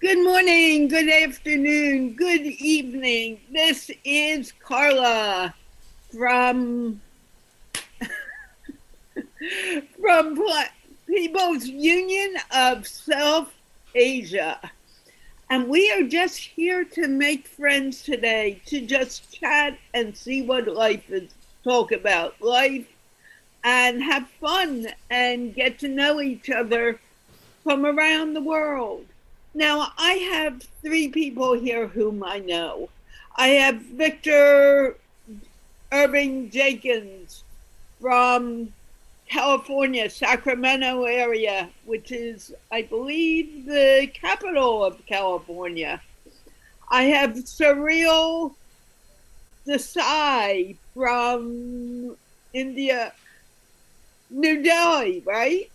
Good morning, good afternoon, good evening. This is Carla from from People's Union of South Asia. And we are just here to make friends today, to just chat and see what life is, talk about life and have fun and get to know each other from around the world. Now, I have three people here whom I know. I have Victor Irving Jenkins from California, Sacramento area, which is, I believe, the capital of California. I have Surreal Desai from India, New Delhi, right?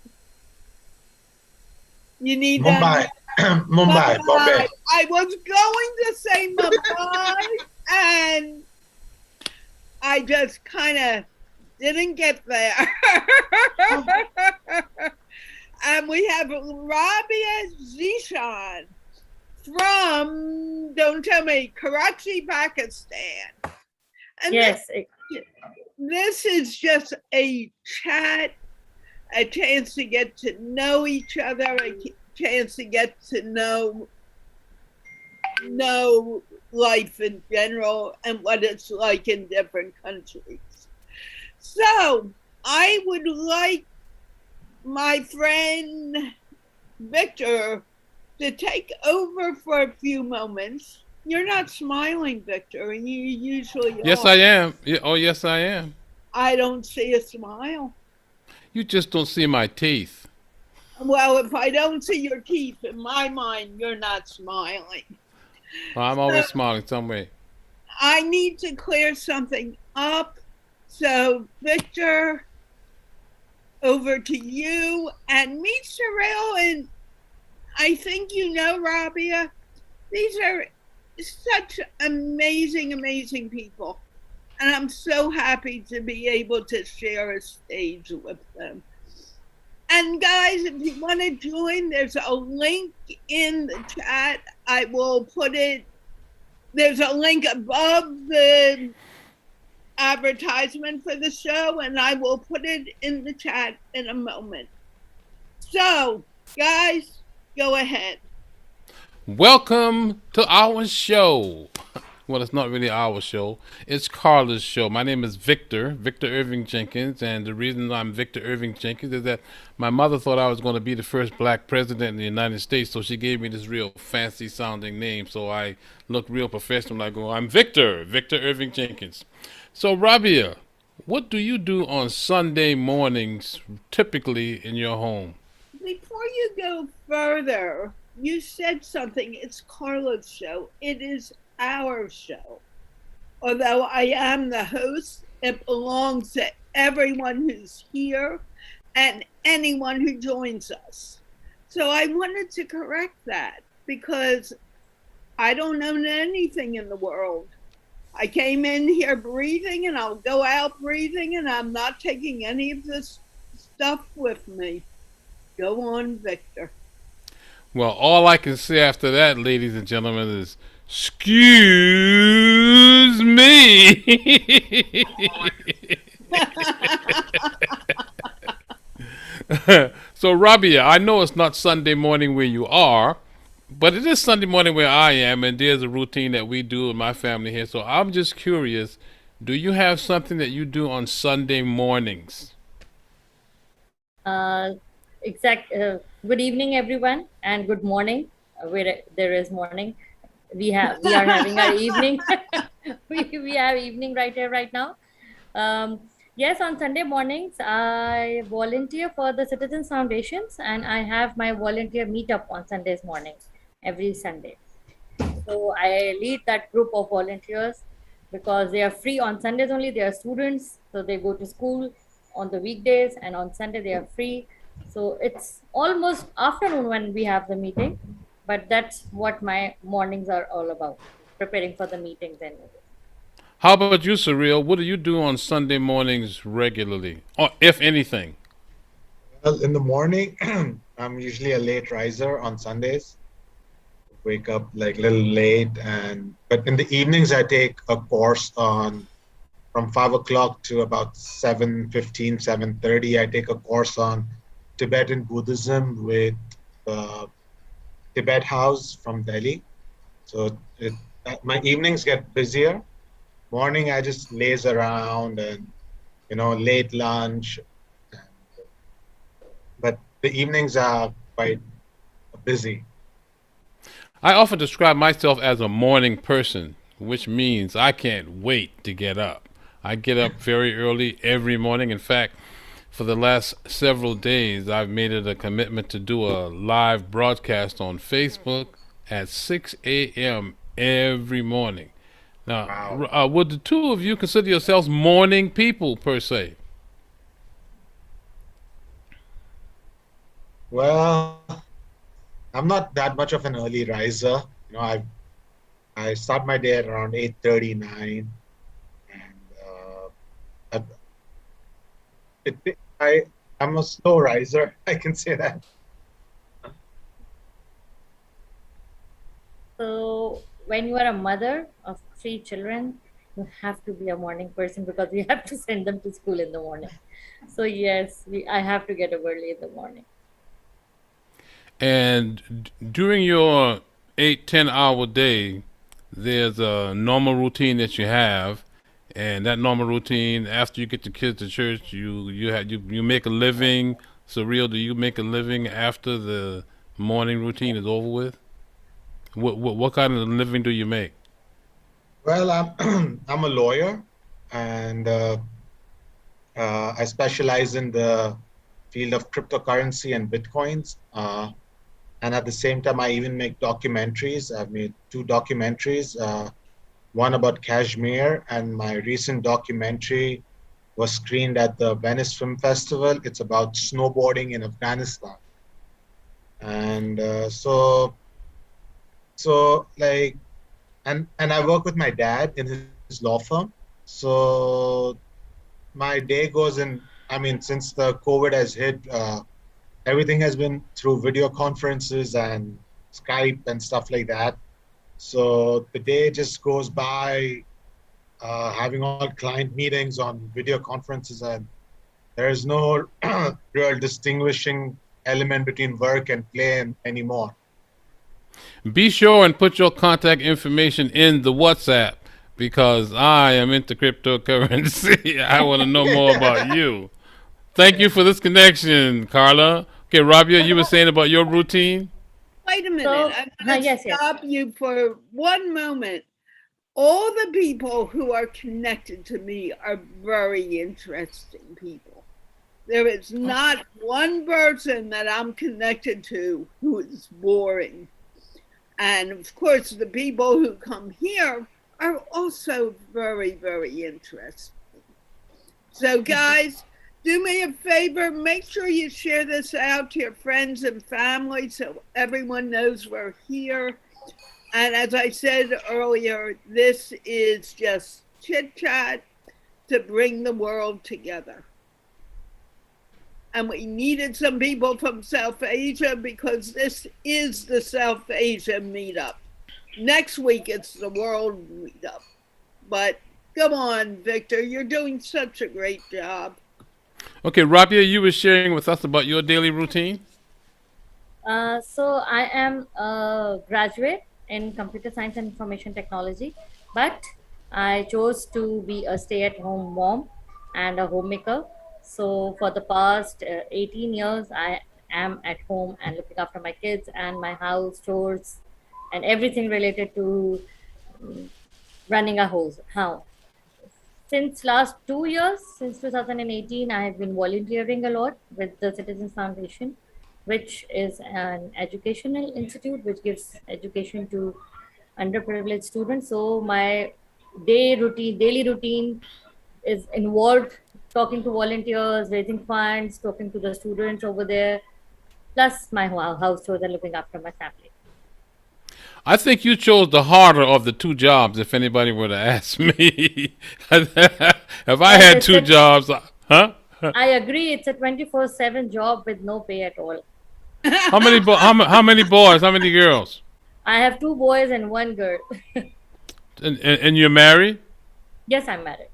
You need Mumbai, that. Mumbai, Bombay. I was going to say Mumbai, and I just kind of didn't get there. And we have Rabia Zishan from, don't tell me, Karachi, Pakistan. And Yes, this is just a chat, a chance to get to know each other, a chance to get to know life in general and what it's like in different countries. So I would like my friend Victor to take over for a few moments. You're not smiling, Victor, and you usually Yes, are. I am. Oh, yes, I am. I don't see a smile. You just don't see my teeth. Well, if I don't see your teeth, in my mind, you're not smiling. Well, I'm So always smiling some way. I need to clear something up. So, Victor, over to you and meet Sherelle. And I think you know Rabia. These are such amazing, amazing people. And I'm so happy to be able to share a stage with them. And guys, if you want to join, there's a link in the chat. I will put it, there's a link above the advertisement for the show, and I will put it in the chat in a moment. So, guys, go ahead. Welcome to our show. Well, it's not really our show. It's Carla's show. My name is Victor Irving Jenkins, and the reason I'm Victor Irving Jenkins is that my mother thought I was going to be the first black president in the United States, so she gave me this real fancy sounding name, so I look real professional. I go, I'm Victor Irving Jenkins. So, Rabia, what do you do on Sunday mornings typically in your home? Before you go further, you said something. It's Carla's show. It is our show. Although I am the host, it belongs to everyone who's here and anyone who joins us. So I wanted to correct that because I don't own anything in the world. I came in here breathing and I'll go out breathing, and I'm not taking any of this stuff with me. Go on, Victor. Well, all I can say after that, ladies and gentlemen, is excuse me. So, Rabia, I know it's not Sunday morning where you are, but it is Sunday morning where I am, and there's a routine that we do in my family here. So, I'm just curious, do you have something that you do on Sunday mornings? uh, good evening, everyone, and good morning. Where there is morning, we are having our evening. We have evening right here, right now. Um, yes, on Sunday mornings, I volunteer for the Citizens Foundations, and I have my volunteer meetup on Sundays morning, every Sunday. So I lead that group of volunteers because they are free on Sundays only. They are students, so they go to school on the weekdays, and on Sunday they are free. So it's almost afternoon when we have the meeting, but that's what my mornings are all about, preparing for the meetings and How about you, Surreal? What do you do on Sunday mornings regularly, or if anything? Well, in the morning, I'm usually a late riser on Sundays. wake up like a little late, and but in the evenings I take a course on from 5 o'clock to about 7:15, 7:30. I take a course on Tibetan Buddhism with the Tibet House from Delhi. So my evenings get busier. Morning I just laze around and late lunch, but the evenings are quite busy. I often describe myself as a morning person, which means I can't wait to get up. I get up very early every morning. In fact, for the last several days, I've made it a commitment to do a live broadcast on Facebook at 6 a.m. every morning. Now, Wow. would the two of you consider yourselves morning people, per se? Well, I'm not that much of an early riser. I start my day at around 8:39, and I, I'm a slow riser. I can say that. So when you are a mother of three children, you have to be a morning person because we have to send them to school in the morning. So yes, I have to get up early in the morning. And during your 8, 10 hour day, there's a normal routine that you have, and that normal routine after you get the kids to church, you make a living. Surreal, do you make a living after the morning routine is over with? What kind of living do you make? Well, I'm I'm a lawyer, and I specialize in the field of cryptocurrency and bitcoins. And at the same time, I even make documentaries. I've made two documentaries, one about Kashmir, and my recent documentary was screened at the Venice Film Festival. It's about snowboarding in Afghanistan. And so like, and I work with my dad in his law firm. So my day goes in, I mean, since the COVID has hit, everything has been through video conferences and Skype and stuff like that. So the day just goes by having all client meetings on video conferences, and there is no real distinguishing element between work and play anymore. Be sure and put your contact information in the WhatsApp because I am into cryptocurrency. I want to know more about you. Thank you for this connection, Carla. Okay, Rabia, you were saying about your routine? Wait a minute. So I'm going to yes, yes. stop you for one moment. All the people who are connected to me are very interesting people. There is not one person that I'm connected to who is boring. And of course, the people who come here are also very, very interesting. So, guys, do me a favor, make sure you share this out to your friends and family so everyone knows we're here. And as I said earlier, this is just chit chat to bring the world together. And we needed some people from South Asia because this is the South Asia meetup. Next week, it's the world meetup. But come on, Victor, you're doing such a great job. Okay, Rabia, you were sharing with us about your daily routine? So I am a graduate in computer science and information technology, but I chose to be a stay-at-home mom and a homemaker. So for the past 18 years, I am at home and looking after my kids and my house chores and everything related to running a house. Since last 2 years, since 2018, I have been volunteering a lot with the Citizens Foundation, which is an educational institute which gives education to underprivileged students. So my daily routine is involved talking to volunteers, raising funds, talking to the students over there, plus my house chores and looking after my family. I think you chose the harder of the two jobs, if anybody were to ask me. If I Yes, had two jobs, huh? I agree. It's a 24/7 job with no pay at all. How many boys? How many girls? I have two boys and one girl. And you're married? Yes, I'm married.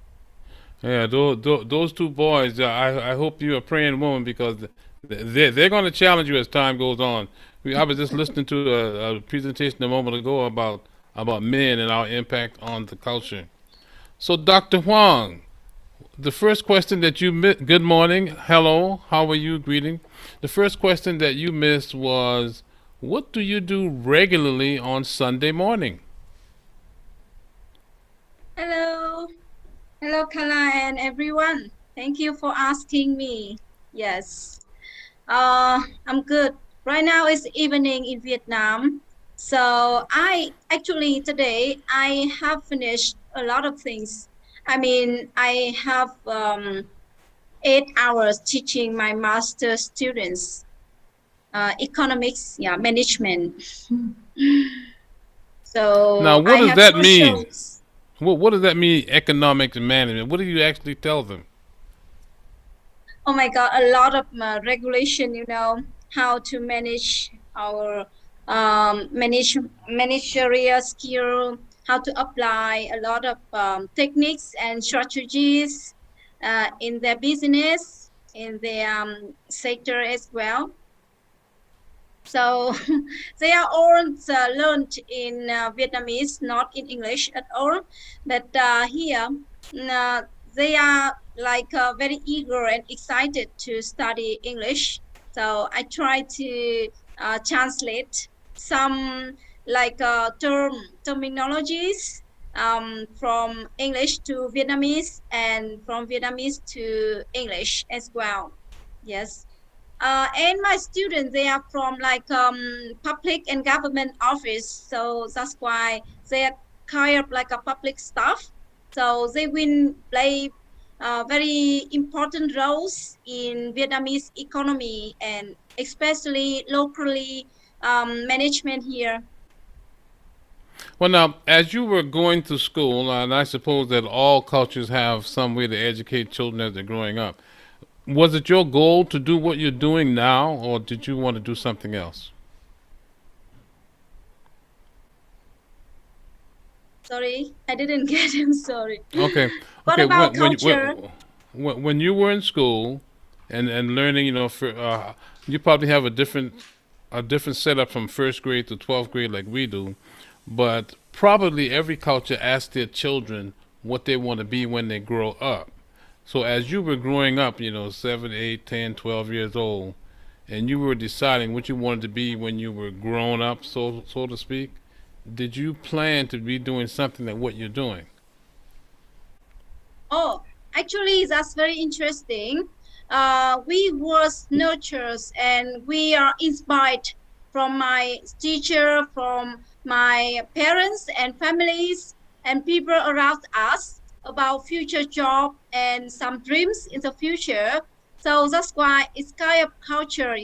Yeah, those two boys. I hope you're a praying woman because they're going to challenge you as time goes on. I was just listening to a presentation a moment ago about men and our impact on the culture. So, Dr. Huang, the first question that you missed, good morning, hello, how are you, greeting. The first question that you missed was, what do you do regularly on Sunday morning? Hello, hello, Kala and everyone. Thank you for asking me. Yes, I'm good. Right now it's evening in Vietnam, so I actually today I have finished a lot of things. I mean, I have 8 hours teaching my master students economics, yeah, management. Now, So what I does have that mean? socials. What does that mean, economics management? What do you actually tell them? Oh my God, a lot of regulation, how to manage our managerial skill, how to apply a lot of techniques and strategies in their business, in their sector as well. So they are all learned in Vietnamese, not in English at all. But here, uh, they are like very eager and excited to study English. So I try to translate some like terminologies from English to Vietnamese and from Vietnamese to English as well. Yes. And my students, they are from like public and government office, so that's why they are kind of like a public staff. So they will play very important roles in Vietnamese economy and especially locally management here. Well, now, as you were going to school, and I suppose that all cultures have some way to educate children as they're growing up, was it your goal to do what you're doing now, or did you want to do something else? Sorry, I didn't get him. Sorry. Okay, What okay. about culture? When you were in school and learning, you probably have a different setup from first grade to 12th grade like we do, but probably every culture asks their children what they want to be when they grow up. So as you were growing up, 7, 8, 10, 12 years old, and you were deciding what you wanted to be when you were grown up, so to speak, did you plan to be doing something like what you're doing? Oh, actually, that's very interesting. We was nurtured and we are inspired from my teacher, from my parents and families and people around us about future job and some dreams in the future. So that's why it's kind of culture,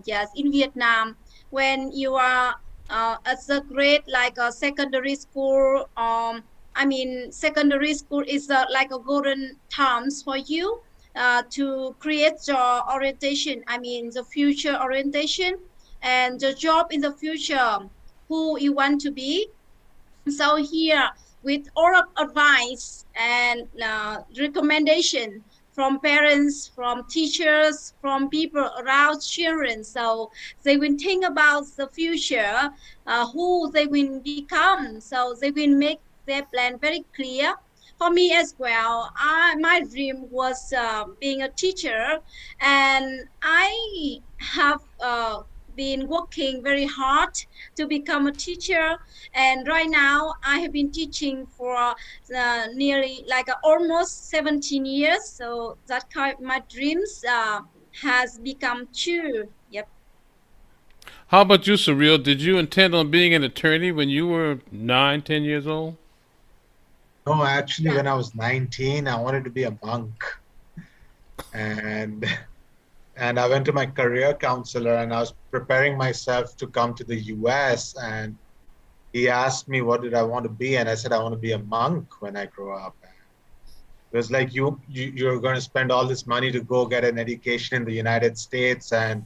yes, in Vietnam when you are at the grade like a secondary school. I mean, secondary school is like a golden times for you to create your orientation. I mean, the future orientation and the job in the future, who you want to be. So here, with all of advice and recommendation from parents, from teachers, from people around children, so they will think about the future, who they will become. So they will make their plan very clear. For me as well, my dream was being a teacher, and I have been working very hard to become a teacher, and right now I have been teaching for nearly like almost 17 years, so that kind my dreams has become true. Yep. How about you, Surreal? Did you intend on being an attorney when you were 9, 10 years old? No, actually, Yeah. when I was 19, I wanted to be a monk, and and I went to my career counselor, and I was preparing myself to come to the US, and he asked me what did I want to be, and I said I want to be a monk when I grow up. It was like you're going to spend all this money to go get an education in the United States and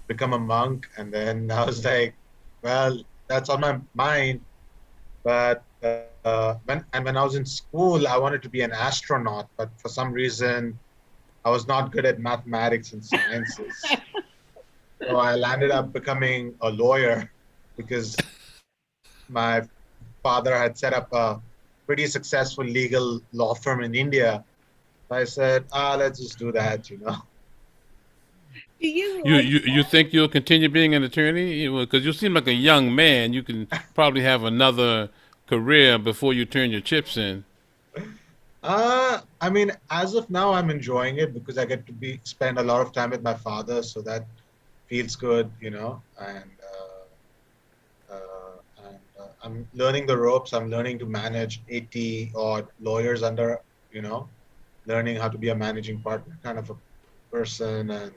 become a monk, and then I was like, well, that's on my mind. But when I was in school, I wanted to be an astronaut, but for some reason, I was not good at mathematics and sciences. So I landed up becoming a lawyer because my father had set up a pretty successful legal law firm in India. So I said, let's just do that, you know. Do you You like you you think you'll continue being an attorney? Because you seem like a young man. You can probably have another career before you turn your chips in. I mean, as of now, I'm enjoying it because I get to be spend a lot of time with my father, so that feels good, you know. And I'm learning the ropes. I'm learning to manage 80 odd lawyers under, you know, learning how to be a managing partner kind of a person. And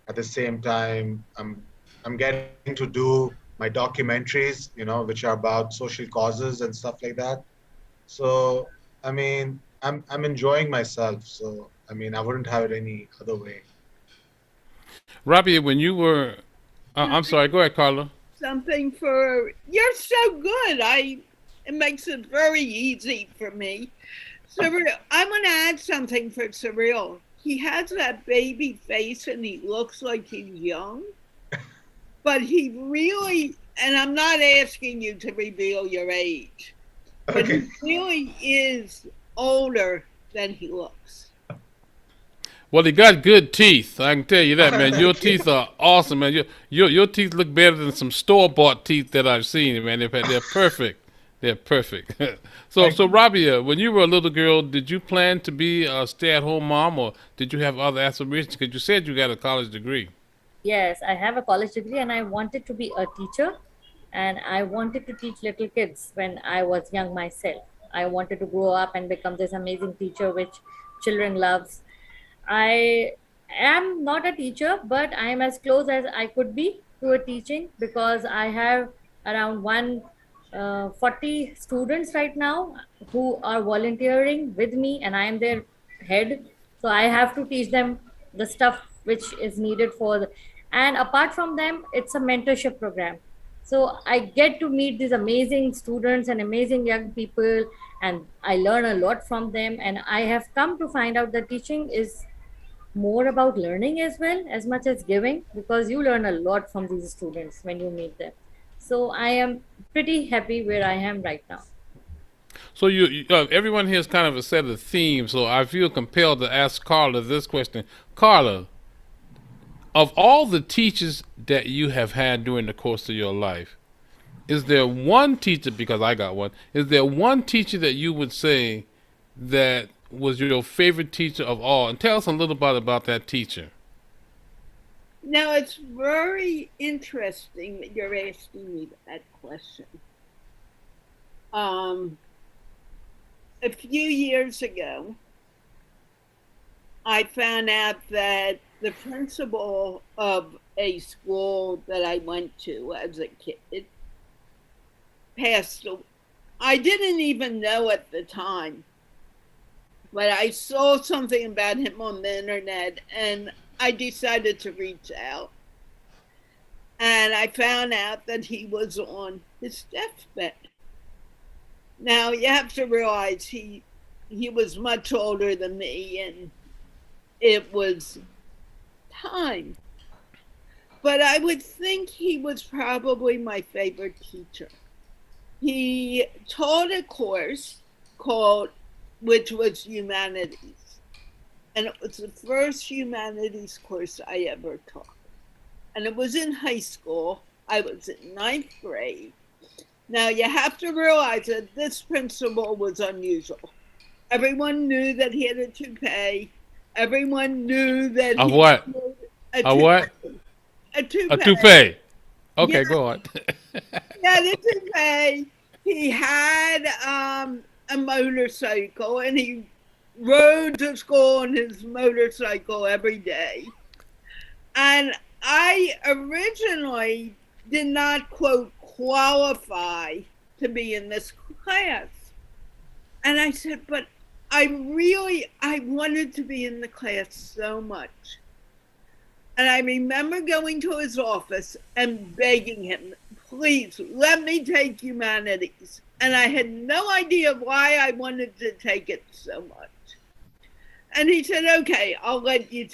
at the same time, I'm getting to do my documentaries, you know, which are about social causes and stuff like that. So, I mean, I'm enjoying myself. So, I mean, I wouldn't have it any other way. Robbie, when you were, I'm sorry. Go ahead, Carla. something for you're so good. It makes it very easy for me. Surreal. I want to add something for Surreal. He has that baby face and he looks like he's young, but he really, and I'm not asking you to reveal your age, but Okay. he really is older than he looks. Well, he got good teeth. I can tell you that, man. Your Thank you. teeth are awesome, man. Your teeth look better than some store bought teeth that I've seen, man. They're perfect. They're perfect. Thank So you. Robbie, when you were a little girl, did you plan to be a stay-at-home mom, or did you have other aspirations? Because you said you got a college degree. Yes, I have a college degree and I wanted to be a teacher and I wanted to teach little kids when I was young myself. I wanted to grow up and become this amazing teacher which children loves. I am not a teacher, but I am as close as I could be to a teaching because I have around 140 students right now who are volunteering with me, and I am their head. So I have to teach them the stuff which is needed for the, and apart from them, it's a mentorship program. So I get to meet these amazing students and amazing young people, and I learn a lot from them. And I have come to find out that teaching is more about learning as well as much as giving, because you learn a lot from these students when you meet them. So I am pretty happy where I am right now. So everyone here is kind of a set of themes. So I feel compelled to ask Carla this question. Carla, of all the teachers that you have had during the course of your life, is there one teacher, because I got one, is there one teacher that you would say that was your favorite teacher of all? And tell us a little bit about that teacher. Now, it's very interesting that you're asking me that question. Um, a few years ago, I found out that the principal of a school that I went to as a kid passed away. I didn't even know at the time, but I saw something about him on the internet and I decided to reach out. And I found out that he was on his deathbed. Now you have to realize he was much older than me and it was time. But I would think he was probably my favorite teacher. He taught a course called, which was humanities. And it was the first humanities course I ever taught. And it was in high school. I was in ninth grade. Now you have to realize that this principal was unusual. Everyone knew that he had a toupee. Everyone knew that A he what? had A what? a A toupee. toupee. Yeah, Okay, go on. yeah, the toupee. He had a motorcycle and he rode to school on his motorcycle every day. And I originally did not, quote, qualify to be in this class. And I said, but I wanted to be in the class so much. And I remember going to his office and begging him, please let me take humanities. And I had no idea why I wanted to take it so much. And he said, okay, I'll let you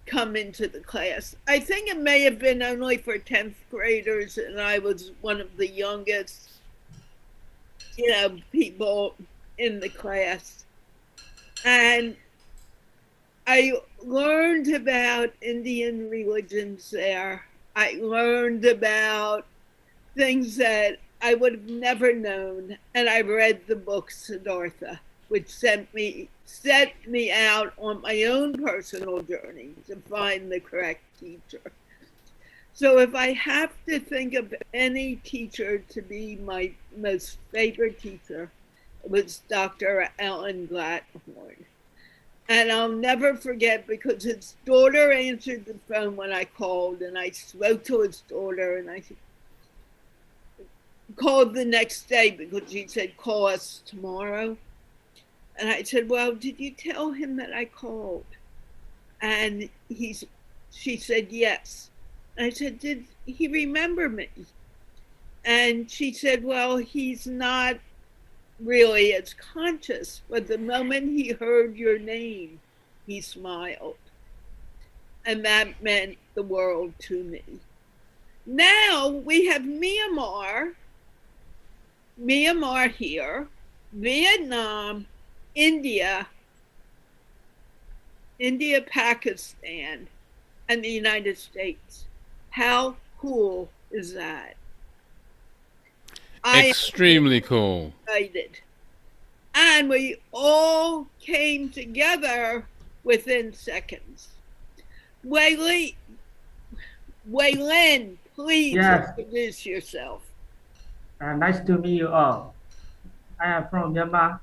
come into the class. I think it may have been only for 10th graders, and I was one of the youngest, people in the class. And I learned about Indian religions there. I learned about things that I would have never known. And I read the book Siddhartha, which set me out on my own personal journey to find the correct teacher. So if I have to think of any teacher to be my most favorite teacher, it was Dr. Alan Glatthorn. And I'll never forget, because his daughter answered the phone when I called, and I spoke to his daughter, and I called the next day because he said, call us tomorrow. And I said, well, did you tell him that I called? And she said, yes. And I said, did he remember me? And she said, well, he's not really as conscious, but the moment he heard your name, he smiled. And that meant the world to me. Now we have Myanmar here, Vietnam, India, Pakistan, and the United States. How cool is that? Extremely cool. Excited. And we all came together within seconds. Wei Lin, please introduce yourself. Nice to meet you all. I am from Myanmar.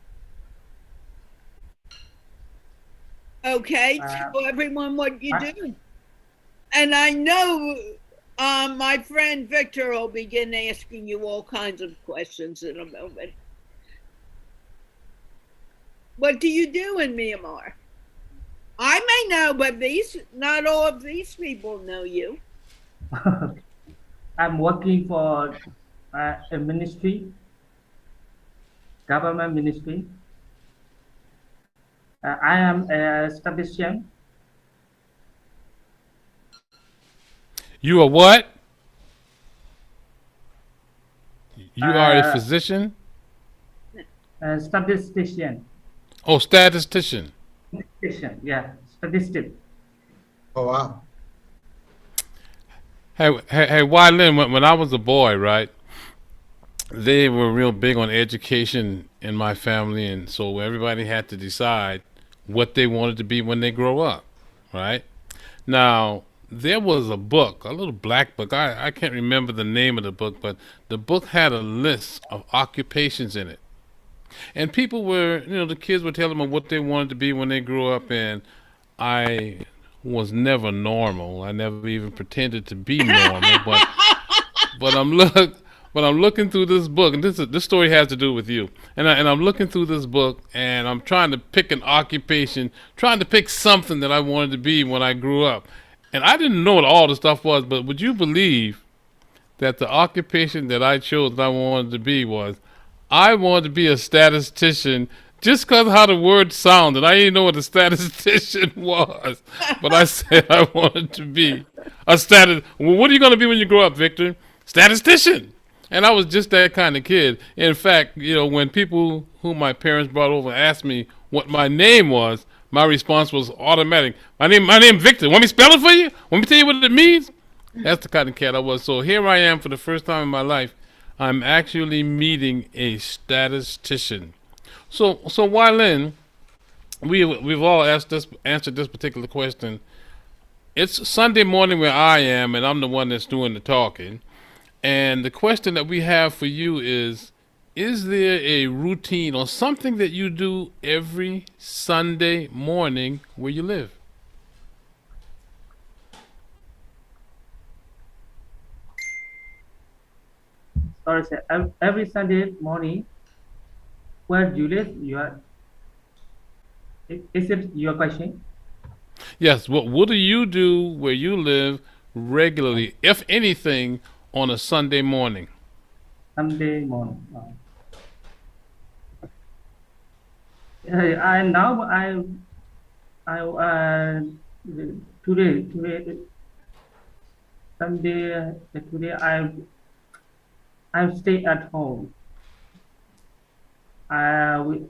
Okay, tell everyone what you do. And I know my friend Victor will begin asking you all kinds of questions in a moment. What do you do in Myanmar? I may know, but not all of these people know you. I'm working for a ministry, government ministry. I am a statistician. You are what? You are a physician? A statistician. Oh, statistician. Statistician, yeah, statistic. Oh, wow. Hey, Wai Lin, when I was a boy, right, they were real big on education in my family, and so everybody had to decide what they wanted to be when they grow up, right? Now, there was a book, a little black book. I can't remember the name of the book, but the book had a list of occupations in it. And people were, the kids were telling them what they wanted to be when they grew up, and I was never normal. I never even pretended to be normal, but I'm looking through this book, and this story has to do with you. And I'm looking through this book, and I'm trying to pick an occupation, trying to pick something that I wanted to be when I grew up. And I didn't know what all the stuff was, but would you believe that the occupation that I chose that I wanted to be was, I wanted to be a statistician just because how the word sounded. I didn't know what a statistician was, but I said I wanted to be a Well, what are you going to be when you grow up, Victor? Statistician. And I was just that kind of kid. In fact, when people who my parents brought over asked me what my name was, my response was automatic. My name Victor. Want me to spell it for you? Want me to tell you what it means? That's the kind of cat I was. So here I am for the first time in my life. I'm actually meeting a statistician. So Wai Lin, we've all answered this particular question. It's Sunday morning where I am, and I'm the one that's doing the talking. And the question that we have for you is there a routine or something that you do every Sunday morning where you live? Sorry, sir. Every Sunday morning, where do you live? Is it your question? Yes. What do you do where you live regularly, if anything, on a Sunday morning? Sunday morning. I now I today Sunday today I stay at home. We,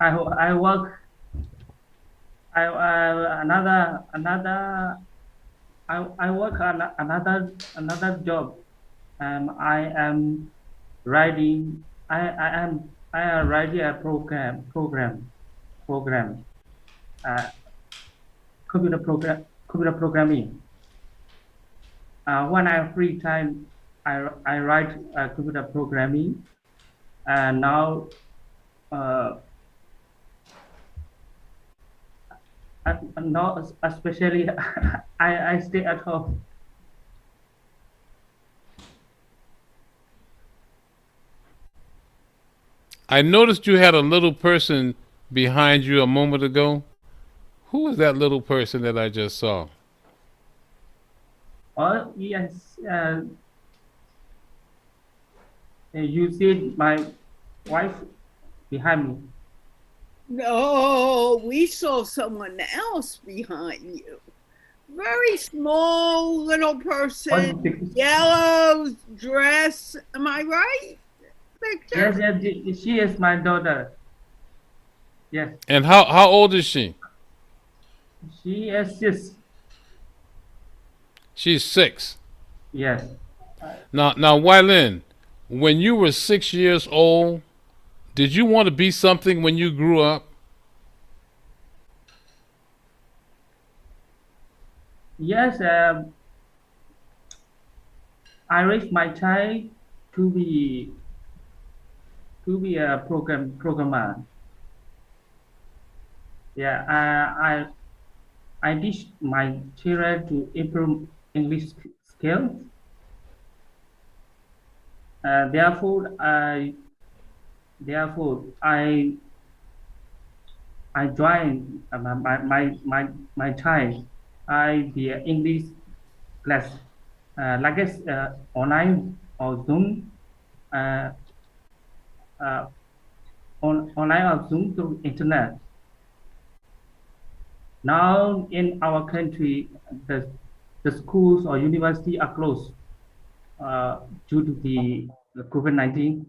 I work I work on another job. I am writing. I am writing a program. Uh, computer programming. When I have free time, I write computer programming. And now uh, now especially I stay at home. I noticed you had a little person behind you a moment ago. Who was that little person that I just saw? Oh yes, you see my wife behind me. No, we saw someone else behind you. Very small little person, yellow dress. Am I right, Victor? Yes, she is my daughter. Yes, And how old is she? she is 6. She's 6. Yes, Now, Wylin, when you were 6 years old, did you want to be something when you grew up? yes. I raised my child to be a programmer. Yeah, I teach my children to improve English skills. Therefore, I joined my child. I be an English class, like this online or Zoom, uh, uh, online or Zoom through internet. Now in our country, the schools or university are closed due to the COVID-19.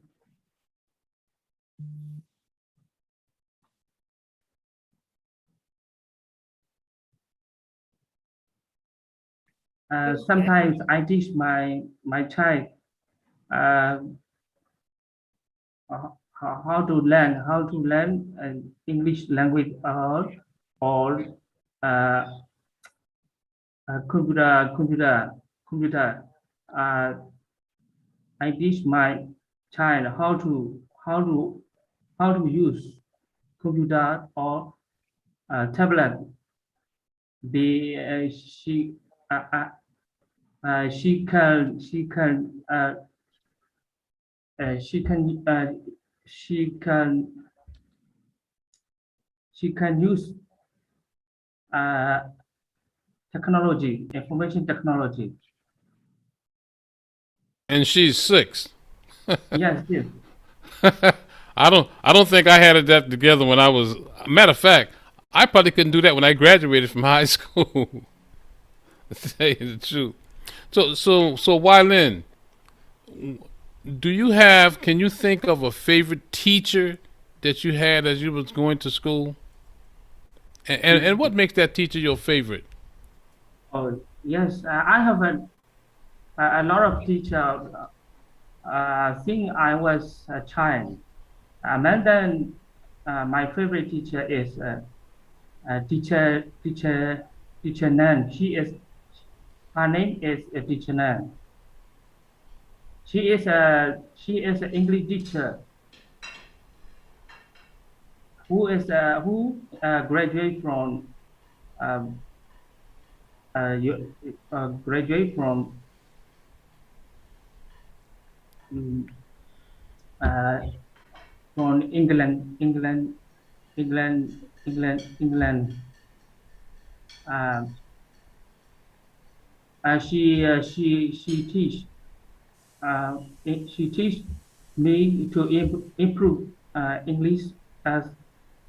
Sometimes I teach my child uh, how to learn English language or uh, computer. Uh, I teach my child how to use computer or tablet. They uh, uh, she can uh, she can uh, she can she can use uh, technology, information technology. And she's 6. Yes, yes. I don't think I had that together when I was. Matter of fact, I probably couldn't do that when I graduated from high school. To tell you the truth. So Wylin, do you have? Can you think of a favorite teacher that you had as you was going to school? And what makes that teacher your favorite? Oh, yes. I have a lot of teachers. Since I was a child, and then my favorite teacher is teacher Nan. Her name is teacher Nan. She is an English teacher who graduate from um, graduate mm, uh, from England. She teach she teach me to improve English as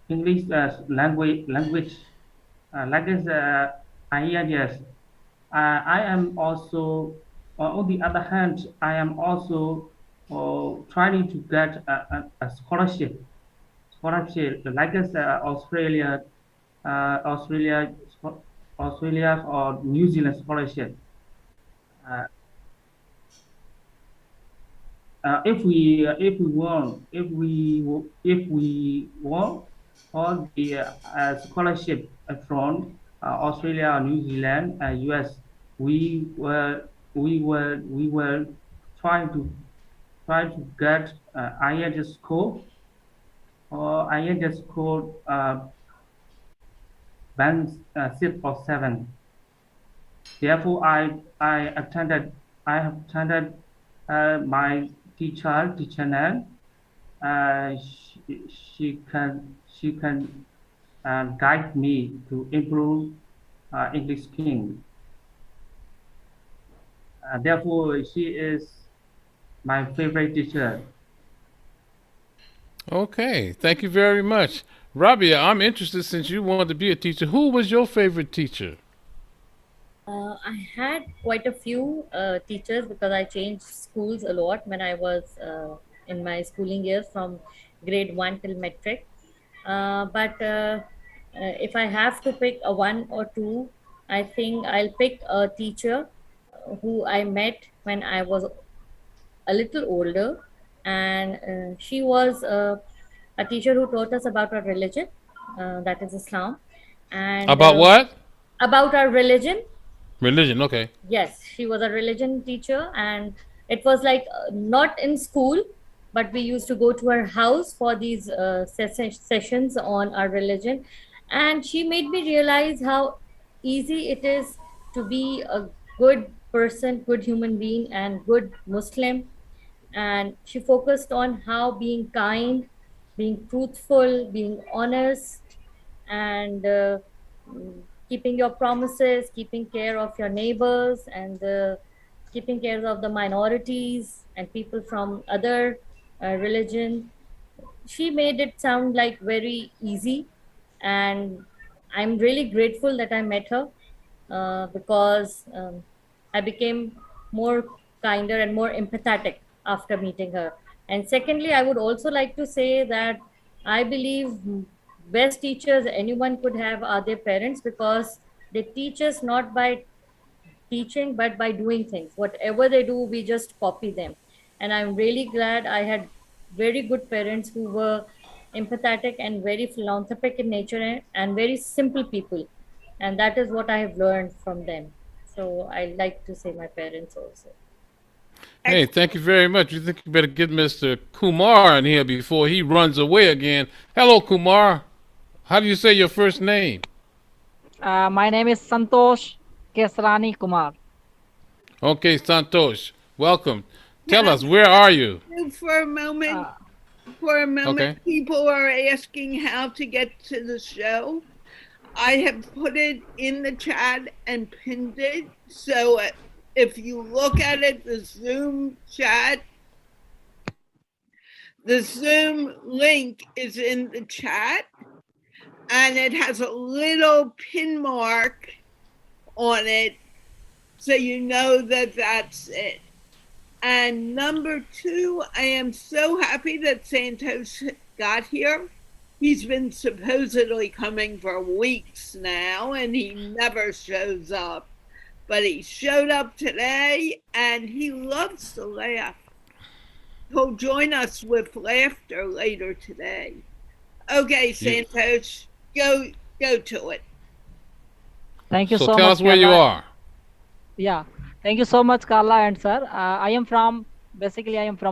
language language ideas. I am also, on the other hand, I am also trying to get a scholarship like as Australia, Australia or New Zealand scholarship. Uh, if we want all the scholarship from Australia, New Zealand, US, we were trying to get IELTS score or IELTS score band 6 or 7. Therefore, I have attended my teacher Nan. She can guide me to improve English skill. Therefore, she is my favorite teacher. Okay, thank you very much. Rabia, I'm interested since you wanted to be a teacher. Who was your favorite teacher? I had quite a few teachers because I changed schools a lot when I was in my schooling years from grade 1 till metric. But if I have to pick a one or two, I think I'll pick a teacher who I met when I was a little older, and she was a teacher who taught us about our religion, that is Islam, and About what? about our religion. Religion, okay. Yes, she was a religion teacher, and it was like not in school, but we used to go to her house for these sessions on our religion. And she made me realize how easy it is to be a good person, good human being, and good Muslim. And she focused on how being kind, being truthful, being honest, and keeping your promises, keeping care of your neighbors, and keeping care of the minorities and people from other religion. She made it sound like very easy, and I'm really grateful that I met her, because I became more kinder and more empathetic after meeting her. And secondly, I would also like to say that I believe best teachers anyone could have are their parents, because they teach us not by teaching but by doing things. Whatever they do, we just copy them. And I'm really glad I had very good parents who were empathetic and very philanthropic in nature, and very simple people. And that is what I have learned from them. So I like to say my parents also. Hey, thank you very much. You think you better get Mr. Kumar in here before he runs away again. Hello, Kumar. How do you say your first name? My name is Santosh Kesrani Kumar. Okay, Santosh. Welcome. Can Tell I us, where are you? do for a moment? Uh, For a moment, Okay. people are asking how to get to the show. I have put it in the chat and pinned it. So if you look at it, the Zoom chat, the Zoom link is in the chat, and it has a little pin mark on it, so you know that that's it. And number two, I am so happy that Santos got here. He's been supposedly coming for weeks now, and he never shows up. But he showed up today, and he loves to laugh. He'll join us with laughter later today. Okay, Santos, go to it. Thank you So so tell much, us where you Carla. are. Yeah, thank you so much, Carla and sir. I am from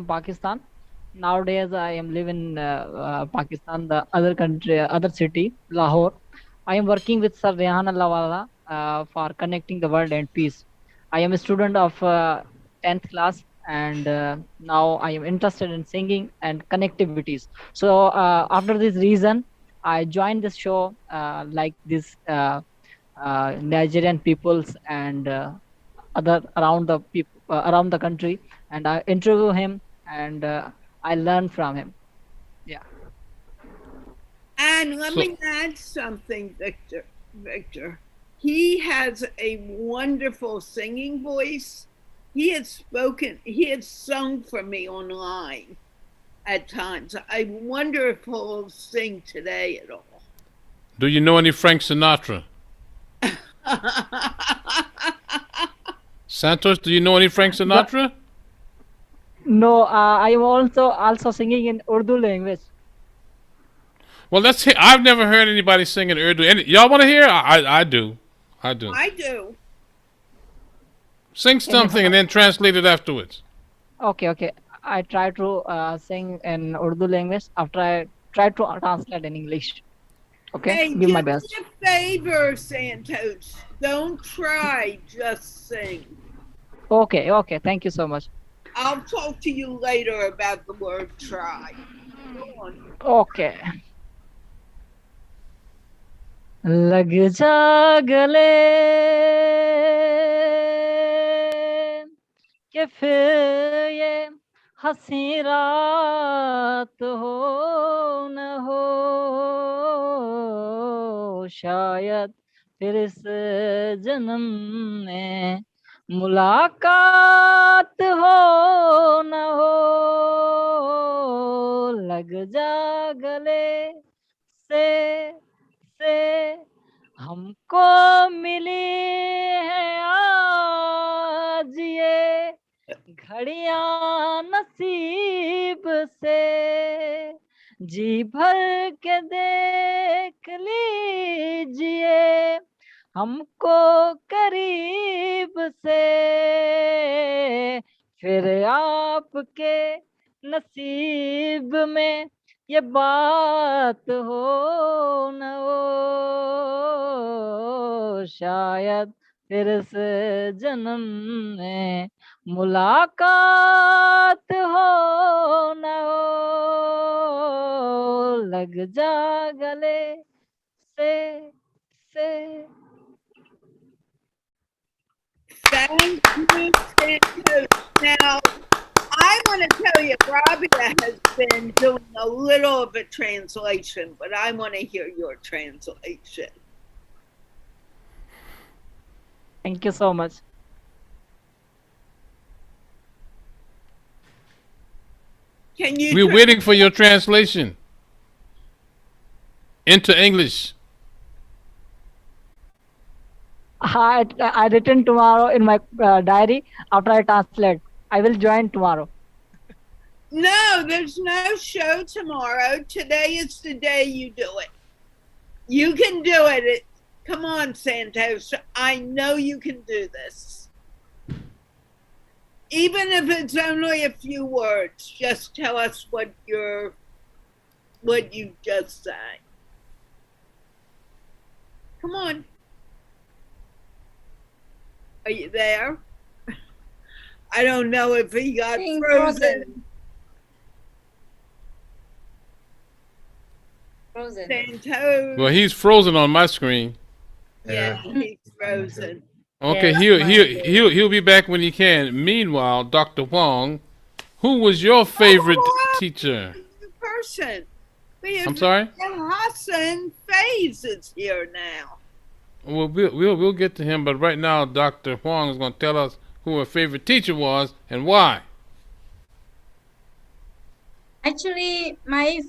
Pakistan. Nowadays, I am living Pakistan, the other country, other city, Lahore. I am working with Sir Rehan Allawala for connecting the world and peace. I am a student of 10th class, and now I am interested in singing and connectivities. So after this reason, I joined this show like this Nigerian peoples and other around the people around the country, and I interview him, and I learn from him. Yeah. And let So, me add something, Victor. Victor, he has a wonderful singing voice. He has sung for me online at times. I wonder if he'll sing today at all. do you know any Frank Sinatra? Santos, do you know any Frank But Sinatra? no, I am also singing in Urdu language. Well, let's hear. I've never heard anybody sing in Urdu. Y'all want to hear? I do. I do. I do. Sing something and then translate it afterwards. Okay. I try to sing in Urdu language after I try to translate in English. Okay, Hey, give do my me best. a favor, Santos. Don't try, just sing. Okay. Thank you so much. I'll talk to you later about the word try. Go on. Okay. लग जा गले कि फिर ये हंसी रात हो न हो, शायद फिर इस जन्म में मुलाकात हो न हो, लग जा गले से हमको मिली है आज ये घड़ियां नसीब से, जी भर के देख लीजिए हमको करीब से, फिर आपके नसीब में ये बात हो न हो, शायद फिर इस जन्म में मुलाकात हो न हो, लग जा गले से Thank you, Santos. Now, I want to tell you, Rabia has been doing a little of a translation, but I want to hear your translation. Thank you so much. Can you? We're waiting for your translation into English. I written tomorrow in my diary after I translate. I will join tomorrow. No, there's no show tomorrow. Today is the day you do it. You can do it. Come on, Santos. I know you can do this. Even if it's only a few words, just tell us what you just said. Come on. Are you there? I don't know if he got frozen. Santos. Well, he's frozen on my screen. Yeah, he's frozen. Okay, Yes, he'll be back when he can. Meanwhile, Dr. Wong, who was your favorite teacher? Person. I'm sorry? Hassan Faze is here now. Well, we'll get to him, but right now, Dr. Huang is going to tell us who her favorite teacher was and why. Actually, my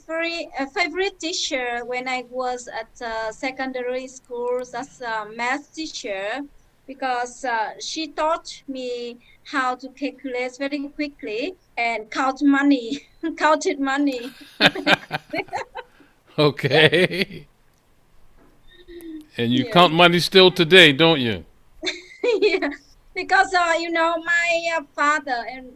favorite teacher when I was at secondary school as a math teacher, because she taught me how to calculate very quickly and counted money. Okay. And you count money still today, don't you? Yeah, because my father and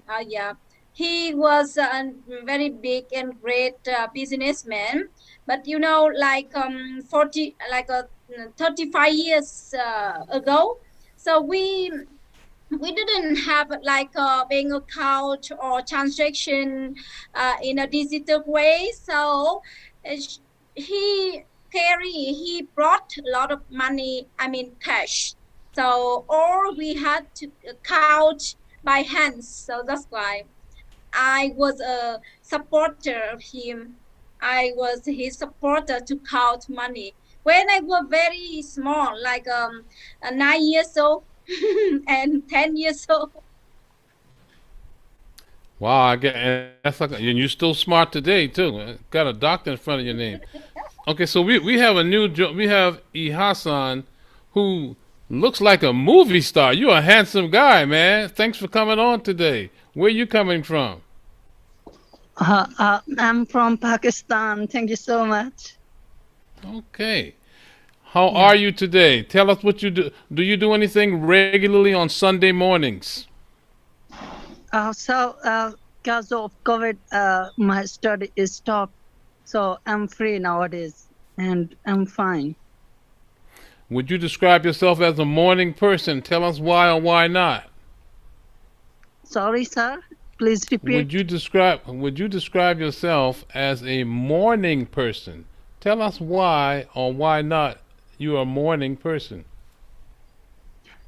he was a very big and great businessman, but 35 years ago, so we didn't have like a bank account or transaction in a digital way, so he brought a lot of money, I mean cash. So, or we had to count by hands. So that's why I was a supporter of him. I was his supporter to count money when I was very small, like 9 years old and 10 years old. Wow, I get, and that's like, and you're still smart today too. Got a doctor in front of your name. Okay, so we have a we have E Hassan, who looks like a movie star. You're a handsome guy, man. Thanks for coming on today. Where you coming from? I'm from Pakistan. Thank you so much. Okay. How Yeah. are you today? Tell us what you do. Do you do anything regularly on Sunday mornings? Because of COVID, my study is stopped. So I'm free nowadays and I'm fine. Would you describe yourself as a morning person? Tell us why or why not. Sorry, sir. Please repeat. Would you describe yourself as a morning person? Tell us why or why not you are a morning person.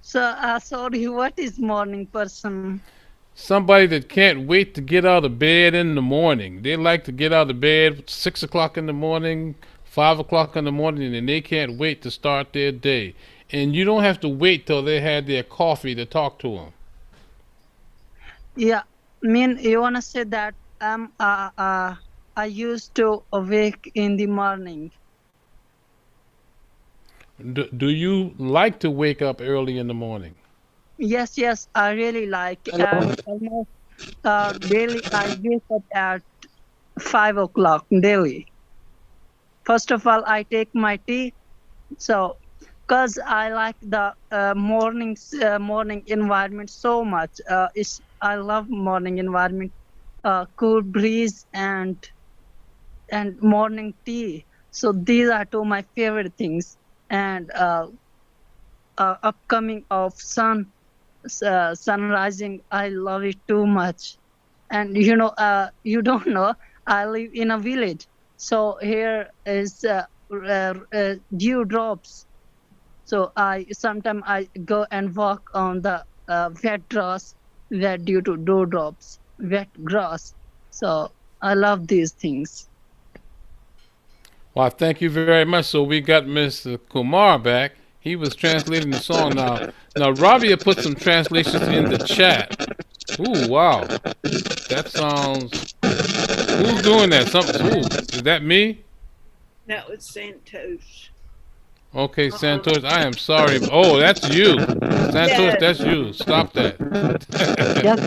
So, sorry, what is morning person? Somebody that can't wait to get out of bed in the morning. They like to get out of bed 6 o'clock in the morning, 5 o'clock in the morning, and they can't wait to start their day. And you don't have to wait till they had their coffee to talk to them. Yeah, you wanna say that I used to awake in the morning. Do you like to wake up early in the morning? Yes, I really like. And almost daily I wake up at 5 o'clock daily. First of all, I take my tea. So, cause I like the morning environment so much. I love morning environment, cool breeze and morning tea. So these are two my favorite things. And upcoming of sun rising, I love it too much. And you don't know, I live in a village, so here is dew drops. So I sometimes I go and walk on the wet grass, wet due to dewdrops, wet grass. So I love these things. Well, thank you very much. So we got Mr. Kumar back. He was translating the song. Now Rabia put some translations in the chat. Ooh, wow, that sounds. Who's doing that? Is that me? That was Santos. Okay, Santos, I am sorry. Oh, that's you. Santos, Yes, that's you. Stop that. Yes.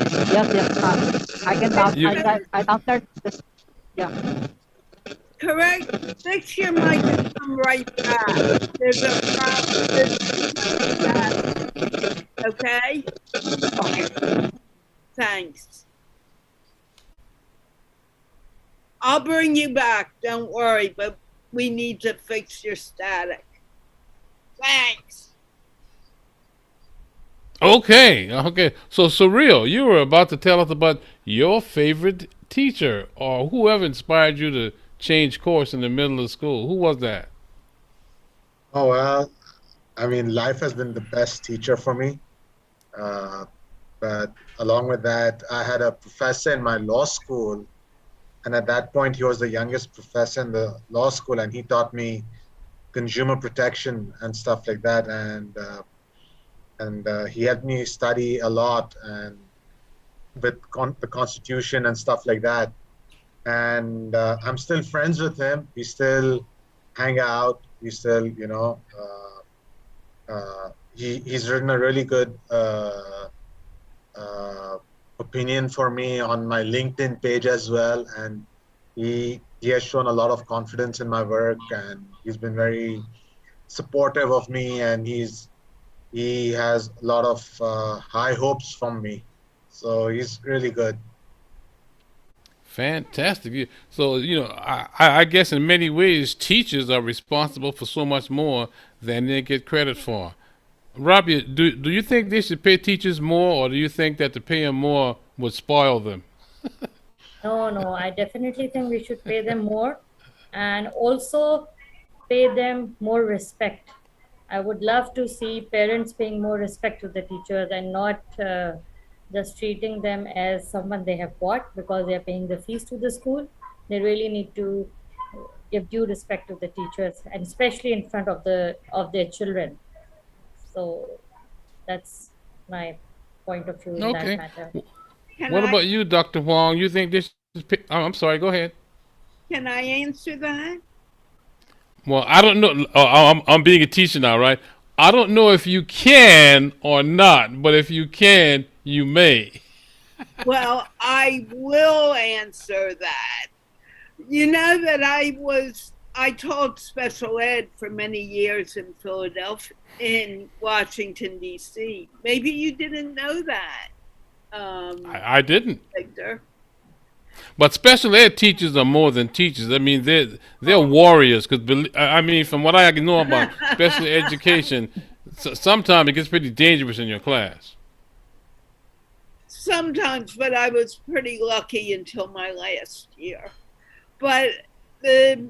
I can down. You, I download this. Yeah. correct. Fix your mic and come right back. There's a problem. There's feedback. Okay? Okay. Thanks. I'll bring you back. Don't worry, but we need to fix your static. Thanks. okay. So, Surreal, you were about to tell us about your favorite teacher or whoever inspired you to change course in the middle of school. Who was that? Oh, well, I mean, life has been the best teacher for me. Uh, but along with that, I had a professor in my law school. And at that point, he was the youngest professor in the law school, and he taught me consumer protection and stuff like that. And he helped me study a lot and with the Constitution and stuff like that. And I'm still friends with him. We still hang out. We still, he's written a really good uh, opinion for me on my LinkedIn page as well, and he has shown a lot of confidence in my work, and he's been very supportive of me, and he has a lot of high hopes from me. So he's really good. Fantastic. So, I guess in many ways, teachers are responsible for so much more than they get credit for. Robbie, do you think they should pay teachers more, or do you think that to pay them more would spoil them? No, I definitely think we should pay them more and also pay them more respect. I would love to see parents paying more respect to the teachers and not just treating them as someone they have bought because they are paying the fees to the school. They really need to give due respect to the teachers, and especially in front of their children. So that's my point of view in that Okay. matter. Can What I about you, Dr. Huang? You think this is? Oh, I'm sorry. Go ahead. can I answer that? Well, I don't know. I'm being a teacher now, right? I don't know if you can or not, but if you can, you may. Well, I will answer that. You know that I taught special ed for many years in Philadelphia, in Washington D.C. Maybe you didn't know that, I didn't. Victor. But special ed teachers are more than teachers. I mean, they're Oh. warriors. Because I mean, from what I know about special education, sometimes it gets pretty dangerous in your class. Sometimes, but I was pretty lucky until my last year. But the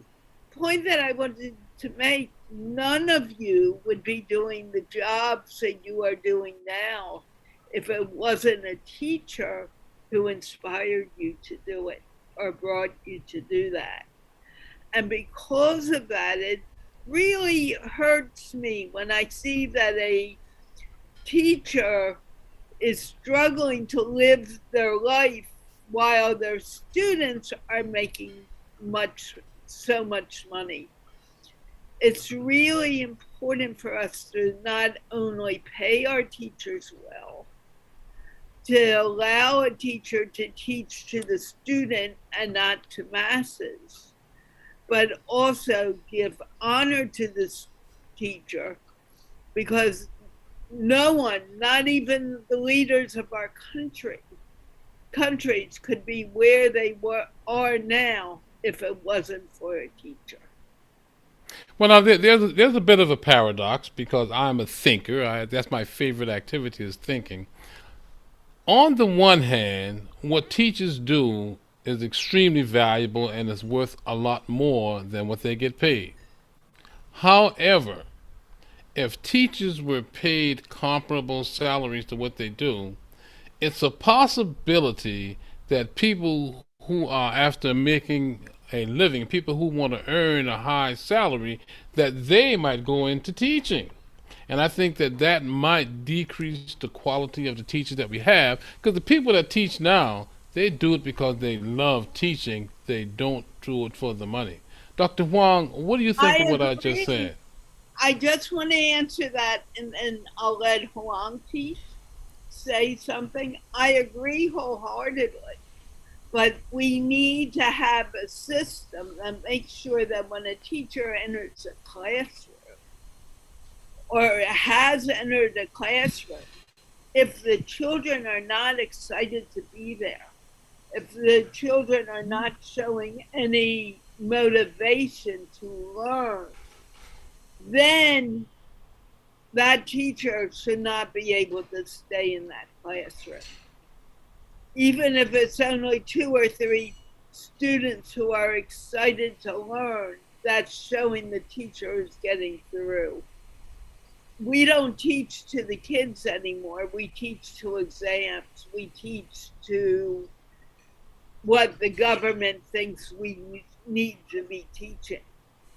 point that I wanted to make, none of you would be doing the jobs that you are doing now if it wasn't a teacher who inspired you to do it or brought you to do that. And because of that, it really hurts me when I see that a teacher is struggling to live their life while their students are making so much money. It's really important for us to not only pay our teachers well, to allow a teacher to teach to the student and not to masses, but also give honor to the teacher, because no one, not even the leaders of our countries, could be where they are now if it wasn't for a teacher. Well, now there's a bit of a paradox because I'm a thinker. That's my favorite activity is thinking. On the one hand, what teachers do is extremely valuable and is worth a lot more than what they get paid. However, if teachers were paid comparable salaries to what they do, it's a possibility that people who are after making a living, people who want to earn a high salary, that they might go into teaching. And I think that that might decrease the quality of the teachers that we have, because the people that teach now, they do it because they love teaching. They don't do it for the money. Dr. Huang, what do you think of I what I just agree. said? I just want to answer that, and I'll let Huang Ti say something. I agree wholeheartedly, but we need to have a system that makes sure that when a teacher enters a classroom or has entered a classroom, if the children are not excited to be there, if the children are not showing any motivation to learn, then that teacher should not be able to stay in that classroom. Even if it's only 2 or 3 students who are excited to learn, that's showing the teacher is getting through. We don't teach to the kids anymore. We teach to exams. We teach to what the government thinks we need to be teaching.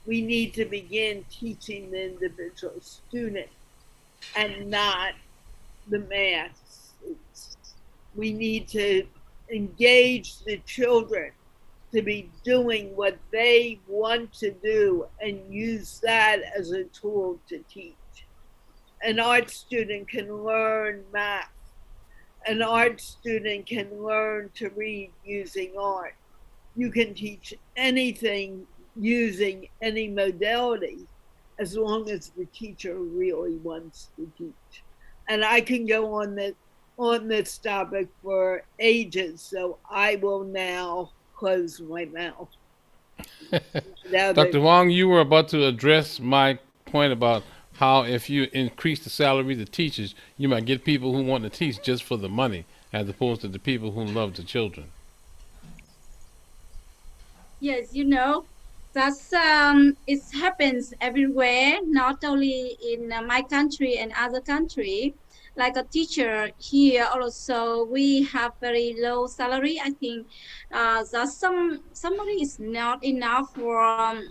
We need to begin teaching the individual student and not the mass. We need to engage the children to be doing what they want to do and use that as a tool to teach. An art student can learn math. An art student can learn to read using art. You can teach anything using any modality as long as the teacher really wants to teach. And I can go on this topic for ages, so I will now close my mouth. Dr. Wong, you were about to address my point about how if you increase the salary of the teachers, you might get people who want to teach just for the money, as opposed to the people who love the children. Yes, you know, That's it happens everywhere, not only in my country and other country. Like a teacher here, also we have very low salary. I think that somebody is not enough for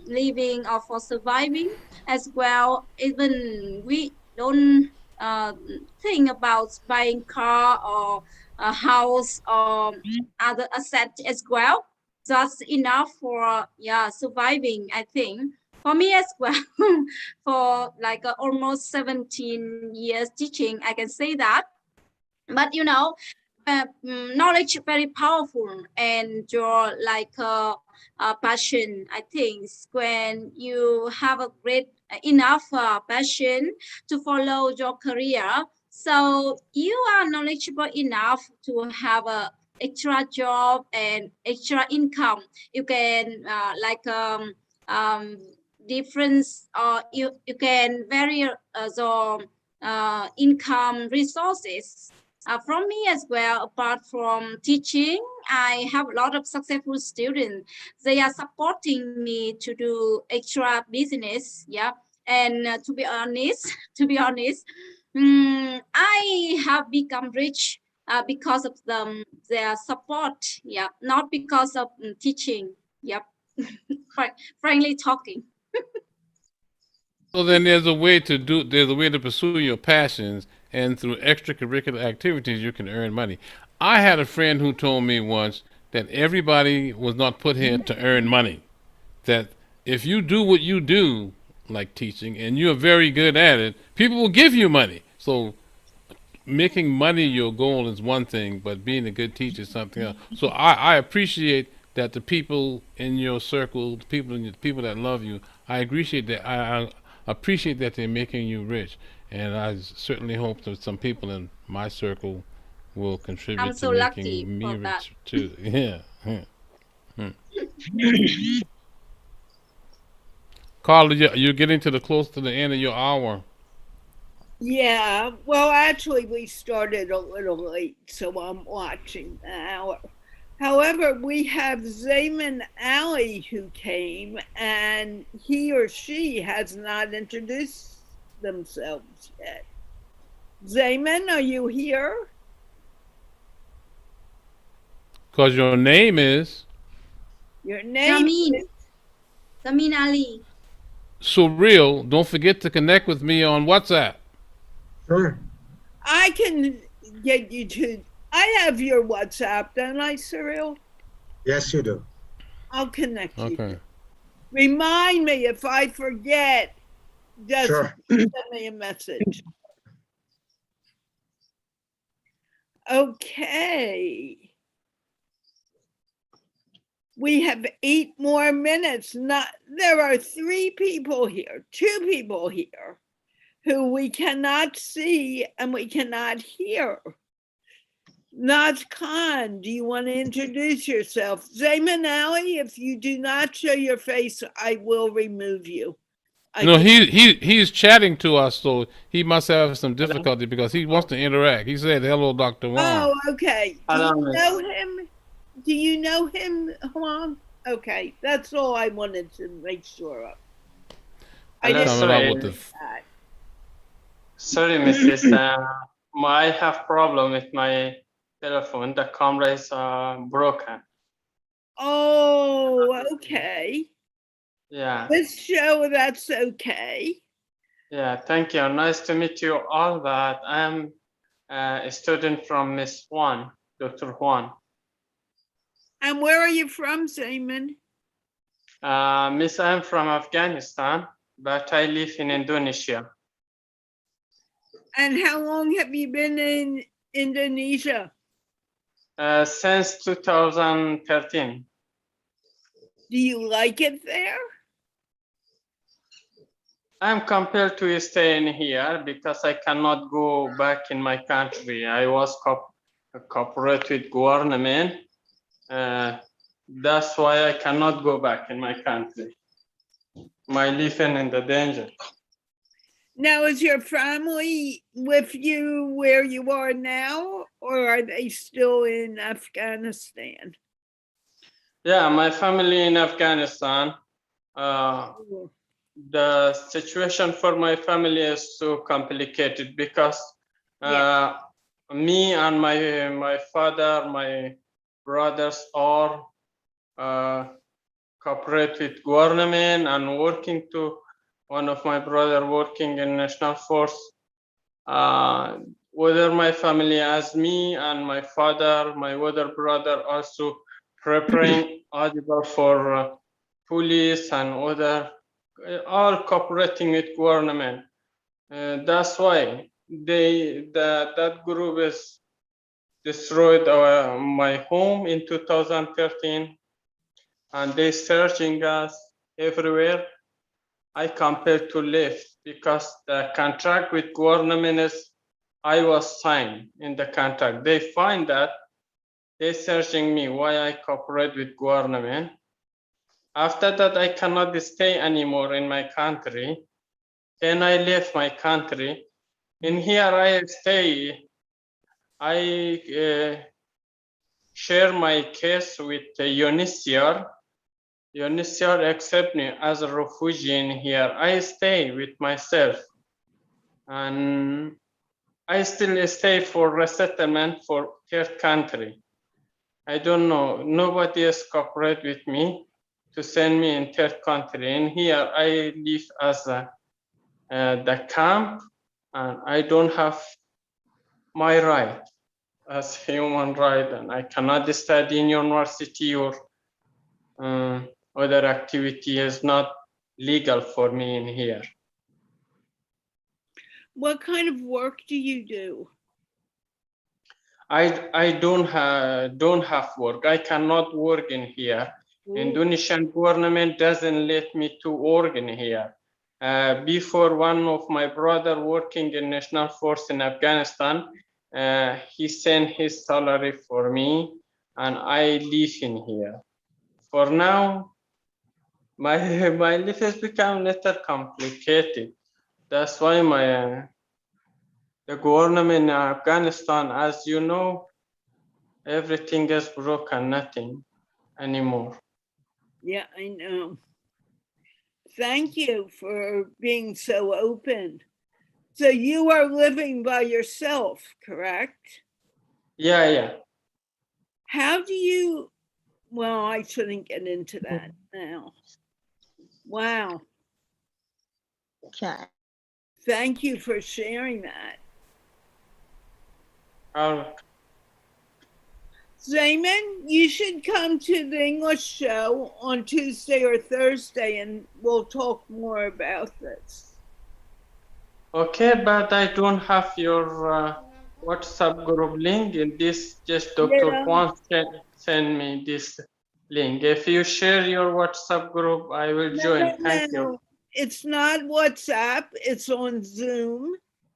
living or for surviving as well. Even we don't uh, think about buying car or a house or other asset as well. Just enough for surviving, I think, for me as well. For like almost 17 years teaching, I can say that. But knowledge very powerful, and your passion, I think, when you have a great enough passion to follow your career, so you are knowledgeable enough to have a extra job and extra income. You can difference, or you can vary the income resources. From me as well, apart from teaching, I have a lot of successful students. They are supporting me to do extra business. Yeah. And to be honest, I have become rich because of their support. Yeah. Not because of teaching. Yep. Frankly talking. So then there's a way to pursue your passions, and through extracurricular activities you can earn money. I had a friend who told me once that everybody was not put here to earn money. That if you do what you do, like teaching, and you're very good at it, people will give you money. So making money your goal is one thing, but being a good teacher is something else. So I appreciate that the people in your circle, the people that love you, I appreciate that. I appreciate that they're making you rich, and I certainly hope that some people in my circle will I'm contribute so to lucky making me for that. rich too. Yeah. Hmm. Carla, you're getting close to the end of your hour. Yeah, well, actually, we started a little late, so I'm watching the hour. However, we have Zayman Ali who came, and he or she has not introduced themselves yet. Zayman, are you here? Because your name is Your name is Zamin Ali. Surreal. Don't forget to connect with me on WhatsApp. Sure. I can get you to. I have your WhatsApp, don't I, Cyril? Yes, you do. I'll connect you. Okay. Remind me if I forget. Just Sure. send me a message. Okay. We have 8 more minutes. There are 3 people here, 2 people here who we cannot see and we cannot hear. Naz Khan, do you want to introduce yourself? Zayman Ali, if you do not show your face, I will remove you. No, he's chatting to us, so he must have some difficulty because he wants to interact. He said, "Hello, Dr. Wong." Oh, okay. Do Hello, you miss. know him? Do you know him, Huang? Okay, that's all I wanted to make sure of. I Hello, didn't Coming out sorry. with the that. Sorry, Mrs. I have problem with my telephone. The camera is broken. Oh, okay. Yeah. This show, that's okay. Yeah. Thank you. Nice to meet you all. That I'm a student from Miss Juan, Dr. Juan. And where are you from, Simon? Miss, I'm from Afghanistan, but I live in Indonesia. And how long have you been in Indonesia? Since 2013. Do you like it there? I'm compelled to stay in here because I cannot go back in my country. I was cooperate with government. That's why I cannot go back in my country. My living in the danger. Now, is your family with you where you are now, or are they still in Afghanistan? Yeah, my family in Afghanistan. the situation for my family is so complicated because me and my father, my brothers are cooperate with government and working to one of my brother working in national force. Whether my family as me and my father, my other brother also preparing audible for police and other, all cooperating with government. That's why that group is destroyed my home in 2013, and they searching us everywhere. I compelled to leave because the contract with government is I was signed in the contract. They find that they searching me why I cooperate with government. After that, I cannot stay anymore in my country. Then I left my country. In here I stay. I share my case with UNHCR. UNHCR accept me as a refugee in here. I stay with myself, and I still stay for resettlement for third country. I don't know. Nobody else cooperate with me to send me in third country. In here I live as the camp, and I don't have my right as human right, and I cannot study in university or other activity is not legal for me in here. What kind of work do you do? I don't have work. I cannot work in here. Indonesian government doesn't let me to work in here. Before, one of my brother working in national force in Afghanistan, he sent his salary for me, and I live in here. For now, my life has become a little complicated. That's why the government in Afghanistan, as you know, everything is broken, nothing anymore. Yeah, I know. Thank you for being so open. So you are living by yourself, correct? Yeah. How do you, well, I shouldn't get into that now. Wow. Okay. Thank you for sharing that. Zayman, you should come to the English show on Tuesday or Thursday and we'll talk more about this. Okay, but I don't have your WhatsApp group link in this. Just Dr. Juan send me this link. If you share your WhatsApp group, I will join. Thank you. It's not WhatsApp, it's on Zoom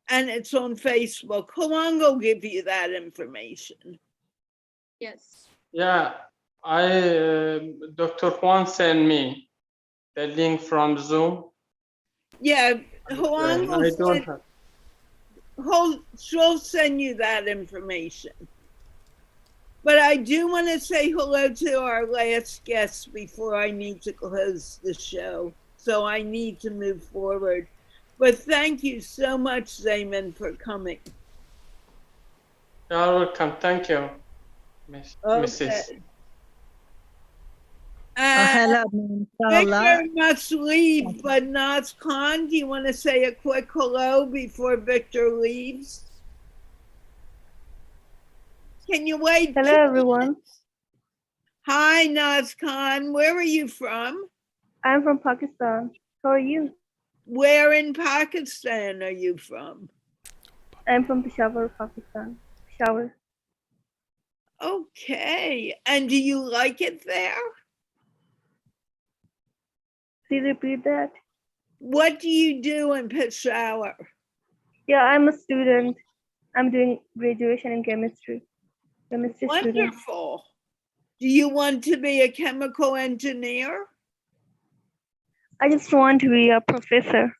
and it's on Facebook. Huang will give you that information. Yes. Yeah, Dr. Juan sent me the link from Zoom. Yeah, Huang she'll send you that information. But I do want to say hello to our last guest before I need to close the show. So I need to move forward. But thank you so much, Zayman, for coming. You're welcome. Thank you, Mrs. Hello, Victor must leave, but Naz Khan, do you want to say a quick hello before Victor leaves? Can you wait? Hello, everyone. Hi, Naz Khan. Where are you from? I'm from Pakistan. How are you? Where in Pakistan are you from? I'm from Peshawar, Pakistan. Peshawar. Okay. And do you like it there? Please repeat that. What do you do in Peshawar? Yeah, I'm a student. I'm doing graduation in chemistry. Chemistry student. Wonderful. Do you want to be a chemical engineer? I just want to be a professor.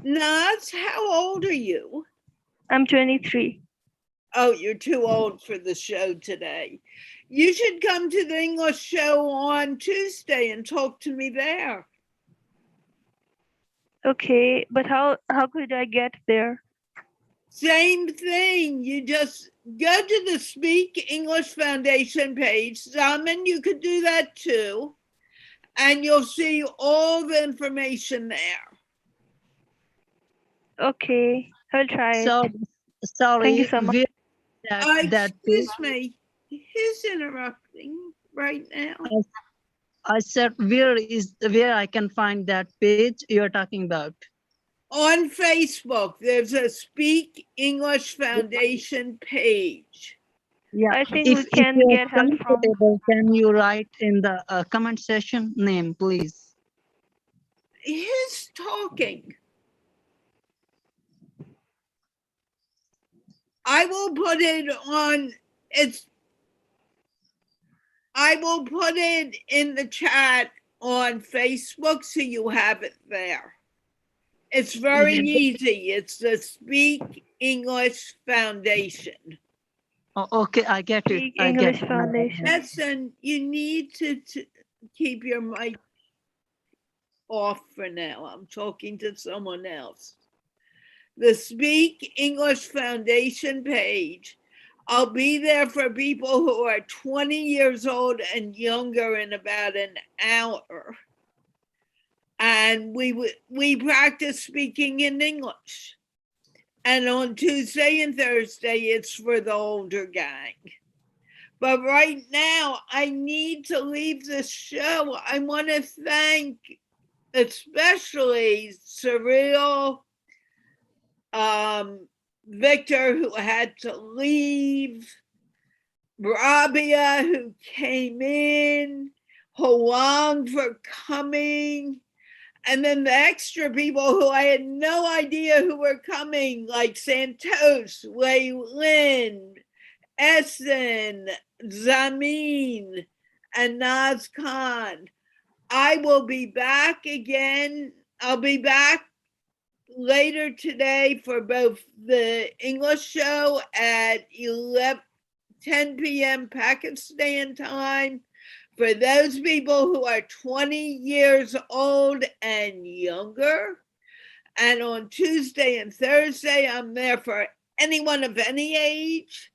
Naz, how old are you? I'm 23. Oh, you're too old for the show today. You should come to the English show on Tuesday and talk to me there. Okay, but how could I get there? Same thing. You just go to the Speak English Foundation page. Zaman, you could do that too. And you'll see all the information there. Okay, I'll try So it. sorry, Thank you so much. where that Excuse me. Who's interrupting right now? I said, where I can find that page you're talking about? On Facebook, there's a Speak English Foundation page. Yeah, I think if we can you're get help from. comfortable, can you write in the comment section name, please? Who's talking? I will put it on, I will put it in the chat on Facebook so you have it there. It's very easy. It's the Speak English Foundation. Oh, okay, I get it. Speak I English get it. Foundation. Listen, you need to keep your mic off for now. I'm talking to someone else. The Speak English Foundation page. I'll be there for people who are 20 years old and younger in about an hour. And we practice speaking in English. And on Tuesday and Thursday, it's for the older gang. But right now, I need to leave the show. I want to thank especially Cyril, Victor, who had to leave, Rabia, who came in, Hoang for coming, and then the extra people who I had no idea who were coming, like Santos, Wei Lin, Essen, Zamin, and Naz Khan. I will be back again. I'll be back later today for both the English show at 10 p.m. Pakistan time. For those people who are 20 years old and younger. And on Tuesday and Thursday, I'm there for anyone of any age.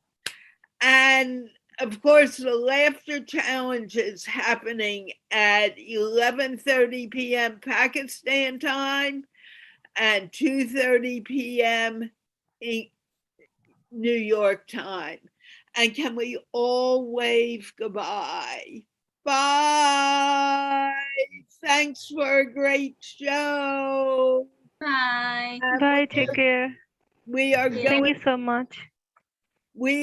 And of course, the Laughter Challenge is happening at 11:30 p.m. Pakistan time and 2:30 p.m. New York time. And can we all wave goodbye? Bye. Thanks for a great show. Bye. Bye, take care. We are Thank going. you so much. We